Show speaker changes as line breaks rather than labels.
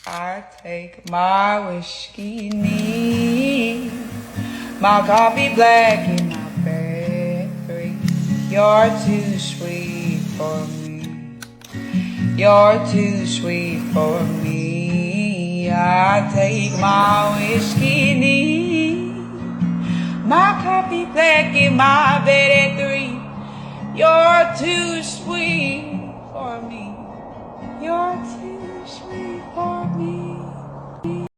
I take my whiskey neat, my coffee black in my bed 3. You're too sweet for me. You're too sweet for me. I take my whiskey neat, my coffee black in my bed at 3.